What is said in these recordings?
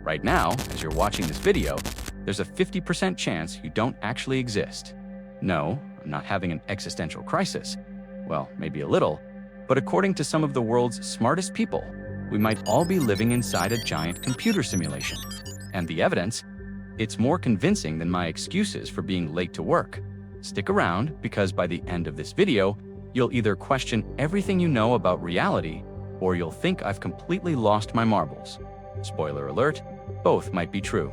Right now, as you're watching this video, there's a 50% chance you don't actually exist. No, I'm not having an existential crisis. Well, maybe a little, but according to some of the world's smartest people, we might all be living inside a giant computer simulation. And the evidence? It's more convincing than my excuses for being late to work. Stick around, because by the end of this video, you'll either question everything you know about reality, or you'll think I've completely lost my marbles. Spoiler alert, both might be true.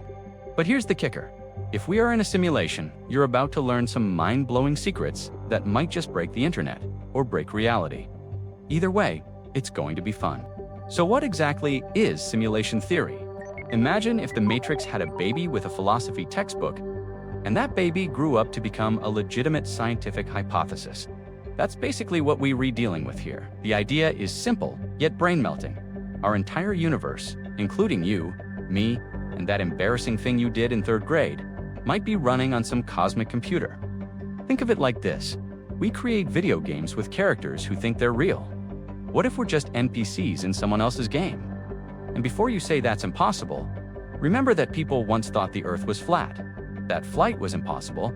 But here's the kicker. If we are in a simulation, you're about to learn some mind-blowing secrets that might just break the internet, or break reality. Either way, it's going to be fun. So what exactly is simulation theory? Imagine if the Matrix had a baby with a philosophy textbook, and that baby grew up to become a legitimate scientific hypothesis. That's basically what we're dealing with here. The idea is simple, yet brain-melting. Our entire universe, including you, me, and that embarrassing thing you did in 3rd grade, might be running on some cosmic computer. Think of it like this. We create video games with characters who think they're real. What if we're just NPCs in someone else's game? And before you say that's impossible, remember that people once thought the Earth was flat, that flight was impossible,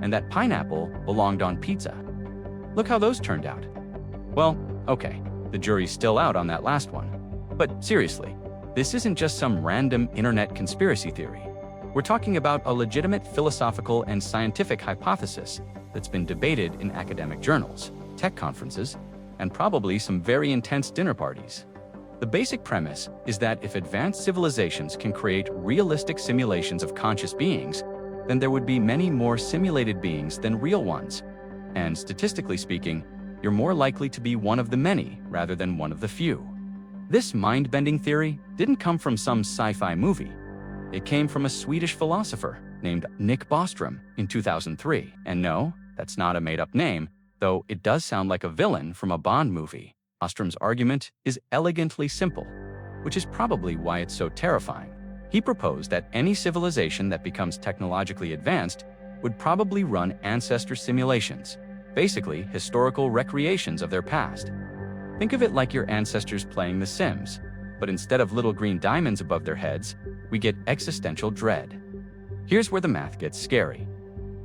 and that pineapple belonged on pizza. Look how those turned out. Well, okay, the jury's still out on that last one. But seriously, this isn't just some random internet conspiracy theory. We're talking about a legitimate philosophical and scientific hypothesis that's been debated in academic journals, tech conferences, and probably some very intense dinner parties. The basic premise is that if advanced civilizations can create realistic simulations of conscious beings, then there would be many more simulated beings than real ones. And statistically speaking, you're more likely to be one of the many rather than one of the few. This mind-bending theory didn't come from some sci-fi movie. It came from a Swedish philosopher named Nick Bostrom in 2003. And no, that's not a made-up name, though it does sound like a villain from a Bond movie. Bostrom's argument is elegantly simple, which is probably why it's so terrifying. He proposed that any civilization that becomes technologically advanced would probably run ancestor simulations, basically historical recreations of their past. Think of it like your ancestors playing The Sims, but instead of little green diamonds above their heads, we get existential dread. Here's where the math gets scary.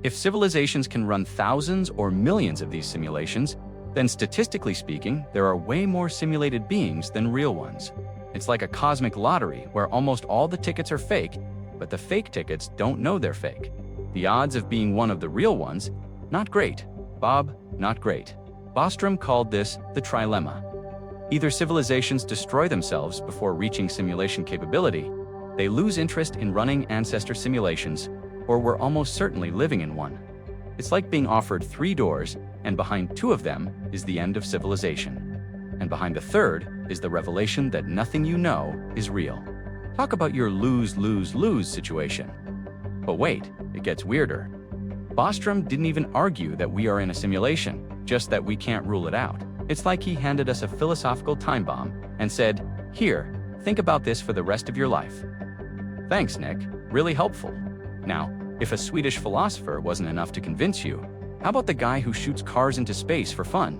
If civilizations can run thousands or millions of these simulations, then statistically speaking, there are way more simulated beings than real ones. It's like a cosmic lottery where almost all the tickets are fake, but the fake tickets don't know they're fake. The odds of being one of the real ones, not great. Bob, not great. Bostrom called this the trilemma. Either civilizations destroy themselves before reaching simulation capability, they lose interest in running ancestor simulations, or we're almost certainly living in one. It's like being offered 3 doors, and behind 2 of them is the end of civilization. And behind the 3rd is the revelation that nothing you know is real. Talk about your lose-lose-lose situation. But wait, it gets weirder. Bostrom didn't even argue that we are in a simulation, just that we can't rule it out. It's like he handed us a philosophical time bomb and said, "Here, think about this for the rest of your life." Thanks, Nick. Really helpful. Now, if a Swedish philosopher wasn't enough to convince you, how about the guy who shoots cars into space for fun?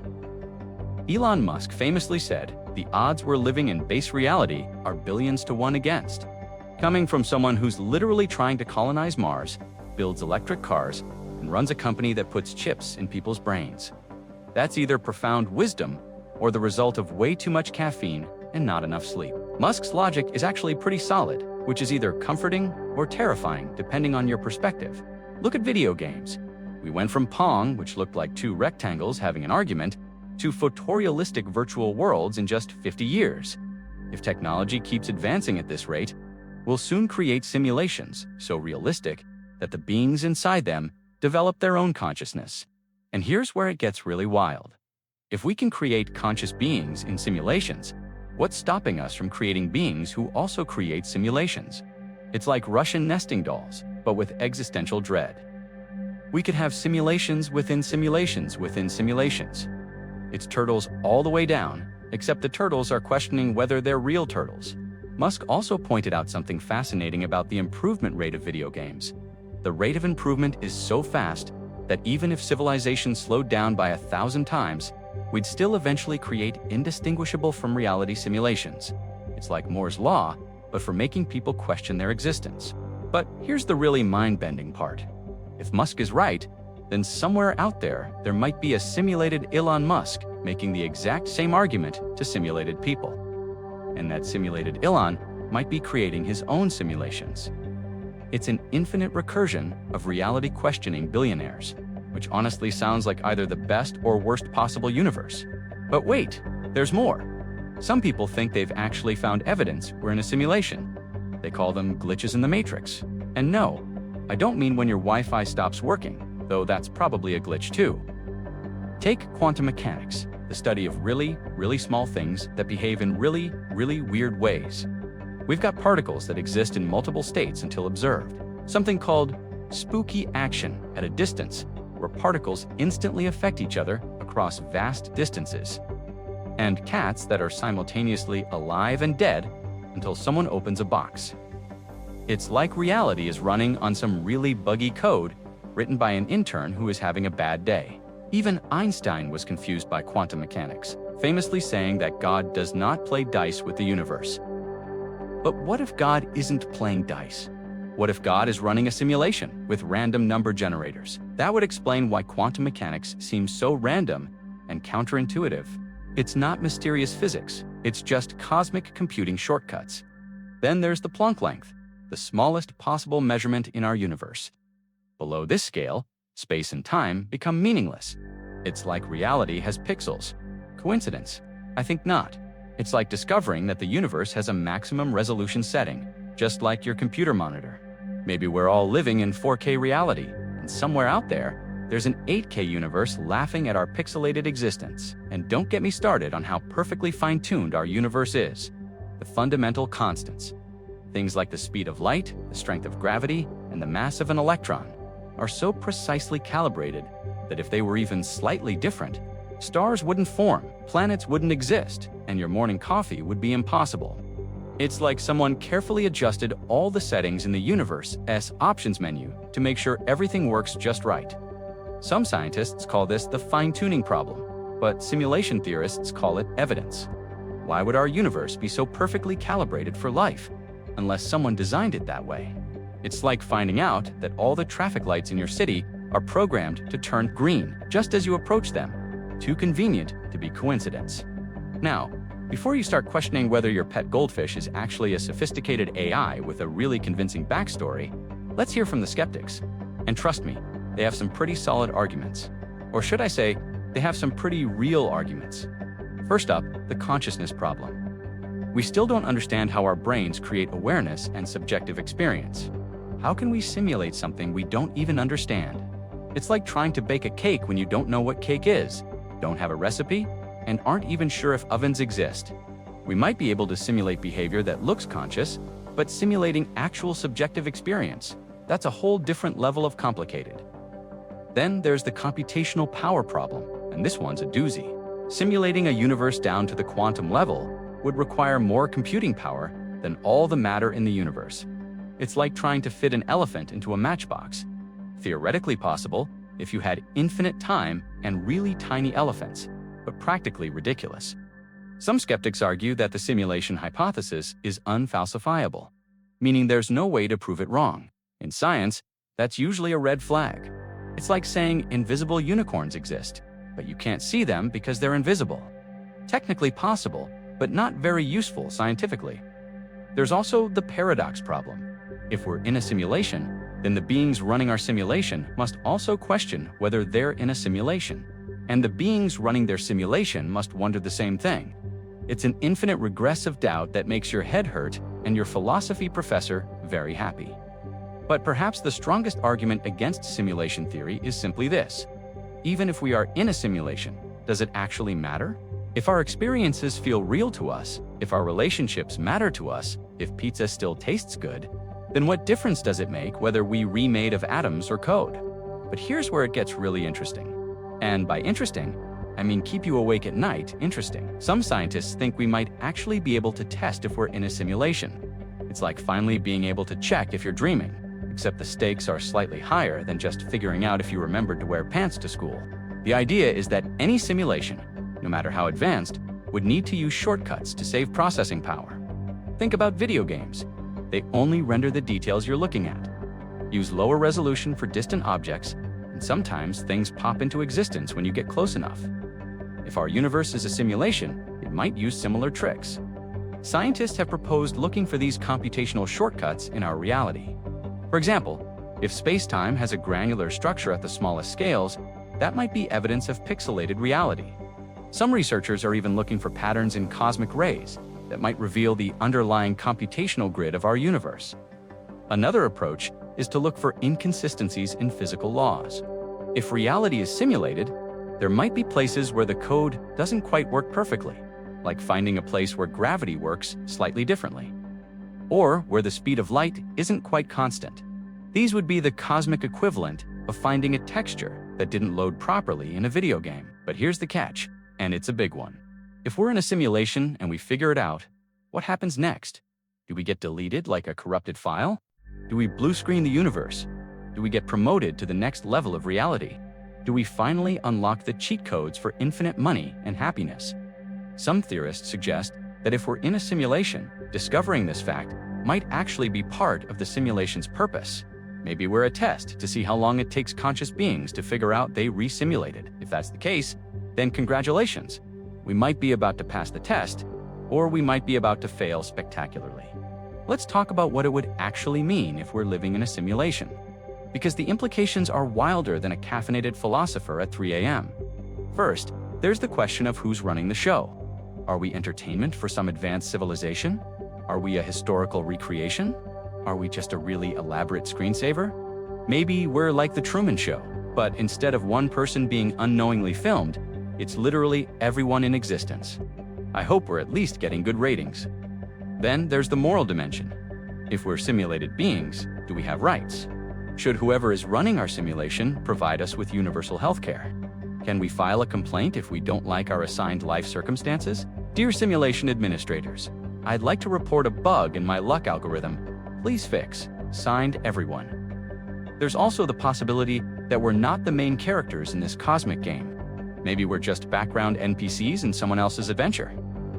Elon Musk famously said, "The odds we're living in base reality are billions to 1 against." Coming from someone who's literally trying to colonize Mars, builds electric cars, and runs a company that puts chips in people's brains. That's either profound wisdom or the result of way too much caffeine and not enough sleep. Musk's logic is actually pretty solid, which is either comforting or terrifying depending on your perspective. Look at video games. We went from Pong, which looked like 2 rectangles having an argument, to photorealistic virtual worlds in just 50 years. If technology keeps advancing at this rate, we'll soon create simulations so realistic that the beings inside them develop their own consciousness. And here's where it gets really wild. If we can create conscious beings in simulations, what's stopping us from creating beings who also create simulations? It's like Russian nesting dolls, but with existential dread. We could have simulations within simulations within simulations. It's turtles all the way down, except the turtles are questioning whether they're real turtles. Musk also pointed out something fascinating about the improvement rate of video games. The rate of improvement is so fast that even if civilization slowed down by 1,000 times, we'd still eventually create indistinguishable from reality simulations. It's like Moore's Law, but for making people question their existence. But here's the really mind-bending part. If Musk is right, then somewhere out there might be a simulated Elon Musk making the exact same argument to simulated people. And that simulated Elon might be creating his own simulations. It's an infinite recursion of reality-questioning billionaires, which honestly sounds like either the best or worst possible universe. But wait, there's more. Some people think they've actually found evidence we're in a simulation. They call them glitches in the Matrix. And no, I don't mean when your Wi-Fi stops working, though that's probably a glitch too. Take quantum mechanics, the study of really, really small things that behave in really, really weird ways. We've got particles that exist in multiple states until observed, something called spooky action at a distance, where particles instantly affect each other across vast distances, and cats that are simultaneously alive and dead until someone opens a box. It's like reality is running on some really buggy code written by an intern who is having a bad day. Even Einstein was confused by quantum mechanics, famously saying that God does not play dice with the universe. But what if God isn't playing dice? What if God is running a simulation with random number generators? That would explain why quantum mechanics seems so random and counterintuitive. It's not mysterious physics, it's just cosmic computing shortcuts. Then there's the Planck length, the smallest possible measurement in our universe. Below this scale, space and time become meaningless. It's like reality has pixels. Coincidence? I think not. It's like discovering that the universe has a maximum resolution setting, just like your computer monitor. Maybe we're all living in 4K reality, and somewhere out there, there's an 8K universe laughing at our pixelated existence. And don't get me started on how perfectly fine-tuned our universe is. The fundamental constants, things like the speed of light, the strength of gravity, and the mass of an electron, are so precisely calibrated that if they were even slightly different, stars wouldn't form, planets wouldn't exist, and your morning coffee would be impossible. It's like someone carefully adjusted all the settings in the universe's options menu to make sure everything works just right. Some scientists call this the fine-tuning problem, but simulation theorists call it evidence. Why would our universe be so perfectly calibrated for life, unless someone designed it that way? It's like finding out that all the traffic lights in your city are programmed to turn green just as you approach them. Too convenient to be coincidence. Now, before you start questioning whether your pet goldfish is actually a sophisticated AI with a really convincing backstory, let's hear from the skeptics. And trust me, they have some pretty solid arguments. Or should I say, they have some pretty real arguments. First up, the consciousness problem. We still don't understand how our brains create awareness and subjective experience. How can we simulate something we don't even understand? It's like trying to bake a cake when you don't know what cake is, don't have a recipe, and aren't even sure if ovens exist. We might be able to simulate behavior that looks conscious, but simulating actual subjective experience, that's a whole different level of complicated. Then there's the computational power problem, and this one's a doozy. Simulating a universe down to the quantum level would require more computing power than all the matter in the universe. It's like trying to fit an elephant into a matchbox. Theoretically possible if you had infinite time and really tiny elephants, but practically ridiculous. Some skeptics argue that the simulation hypothesis is unfalsifiable, meaning there's no way to prove it wrong. In science, that's usually a red flag. It's like saying invisible unicorns exist, but you can't see them because they're invisible. Technically possible, but not very useful scientifically. There's also the paradox problem. If we're in a simulation, then the beings running our simulation must also question whether they're in a simulation. And the beings running their simulation must wonder the same thing. It's an infinite regress of doubt that makes your head hurt and your philosophy professor very happy. But perhaps the strongest argument against simulation theory is simply this. Even if we are in a simulation, does it actually matter? If our experiences feel real to us, if our relationships matter to us, if pizza still tastes good, then what difference does it make whether we remade of atoms or code? But here's where it gets really interesting. And by interesting, I mean keep you awake at night interesting. Some scientists think we might actually be able to test if we're in a simulation. It's like finally being able to check if you're dreaming, except the stakes are slightly higher than just figuring out if you remembered to wear pants to school. The idea is that any simulation, no matter how advanced, would need to use shortcuts to save processing power. Think about video games. They only render the details you're looking at. Use lower resolution for distant objects, and sometimes things pop into existence when you get close enough. If our universe is a simulation, it might use similar tricks. Scientists have proposed looking for these computational shortcuts in our reality. For example, if space-time has a granular structure at the smallest scales, that might be evidence of pixelated reality. Some researchers are even looking for patterns in cosmic rays that might reveal the underlying computational grid of our universe. Another approach is to look for inconsistencies in physical laws. If reality is simulated, there might be places where the code doesn't quite work perfectly, like finding a place where gravity works slightly differently, or where the speed of light isn't quite constant. These would be the cosmic equivalent of finding a texture that didn't load properly in a video game. But here's the catch, and it's a big one. If we're in a simulation and we figure it out, what happens next? Do we get deleted like a corrupted file? Do we blue screen the universe? Do we get promoted to the next level of reality? Do we finally unlock the cheat codes for infinite money and happiness? Some theorists suggest that if we're in a simulation, discovering this fact might actually be part of the simulation's purpose. Maybe we're a test to see how long it takes conscious beings to figure out they re-simulated. If that's the case, then congratulations. We might be about to pass the test, or we might be about to fail spectacularly. Let's talk about what it would actually mean if we're living in a simulation, because the implications are wilder than a caffeinated philosopher at 3 a.m. First, there's the question of who's running the show. Are we entertainment for some advanced civilization? Are we a historical recreation? Are we just a really elaborate screensaver? Maybe we're like the Truman Show, but instead of one person being unknowingly filmed, it's literally everyone in existence. I hope we're at least getting good ratings. Then there's the moral dimension. If we're simulated beings, do we have rights? Should whoever is running our simulation provide us with universal healthcare? Can we file a complaint if we don't like our assigned life circumstances? Dear simulation administrators, I'd like to report a bug in my luck algorithm. Please fix. Signed, everyone. There's also the possibility that we're not the main characters in this cosmic game. Maybe we're just background NPCs in someone else's adventure.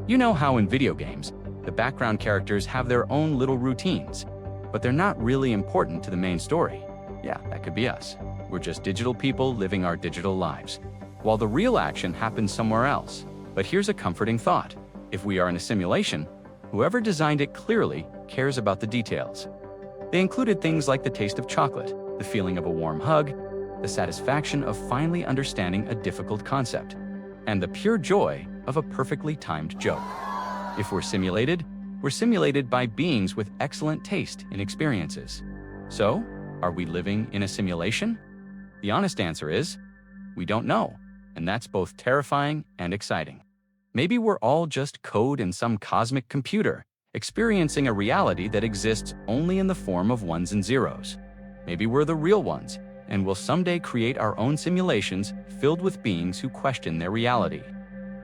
You know how in video games, the background characters have their own little routines, but they're not really important to the main story. Yeah, that could be us. We're just digital people living our digital lives, while the real action happens somewhere else. But here's a comforting thought. If we are in a simulation, whoever designed it clearly cares about the details. They included things like the taste of chocolate, the feeling of a warm hug, the satisfaction of finally understanding a difficult concept, and the pure joy of a perfectly timed joke. If we're simulated by beings with excellent taste in experiences. So, are we living in a simulation? The honest answer is, we don't know, and that's both terrifying and exciting. Maybe we're all just code in some cosmic computer, experiencing a reality that exists only in the form of ones and zeros. Maybe we're the real ones, and will someday create our own simulations filled with beings who question their reality.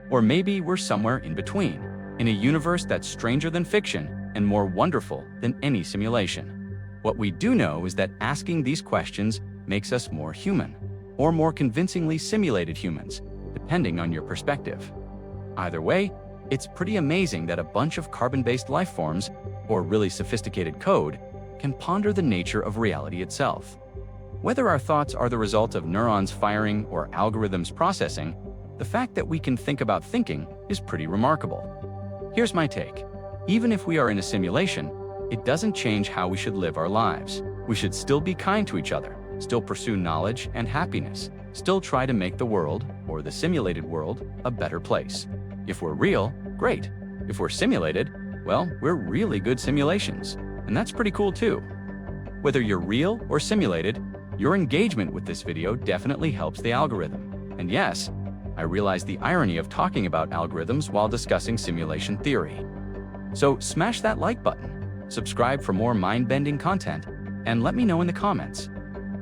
Or maybe we're somewhere in between, in a universe that's stranger than fiction and more wonderful than any simulation. What we do know is that asking these questions makes us more human, or more convincingly simulated humans, depending on your perspective. Either way, it's pretty amazing that a bunch of carbon-based life forms, or really sophisticated code, can ponder the nature of reality itself. Whether our thoughts are the result of neurons firing or algorithms processing, the fact that we can think about thinking is pretty remarkable. Here's my take. Even if we are in a simulation, it doesn't change how we should live our lives. We should still be kind to each other, still pursue knowledge and happiness, still try to make the world, or the simulated world, a better place. If we're real, great. If we're simulated, well, we're really good simulations. And that's pretty cool too. Whether you're real or simulated, your engagement with this video definitely helps the algorithm. And yes, I realize the irony of talking about algorithms while discussing simulation theory. So smash that like button, subscribe for more mind-bending content, and let me know in the comments.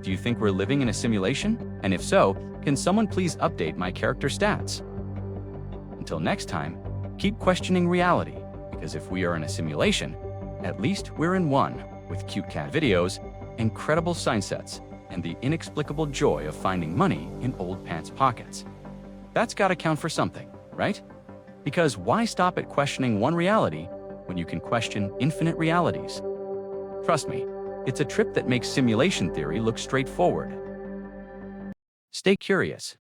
Do you think we're living in a simulation? And if so, can someone please update my character stats? Until next time, keep questioning reality, because if we are in a simulation, at least we're in one, with cute cat videos, incredible sign sets, and the inexplicable joy of finding money in old pants pockets. That's gotta count for something, right? Because why stop at questioning one reality when you can question infinite realities. Trust me, it's a trip that makes simulation theory look straightforward. Stay curious.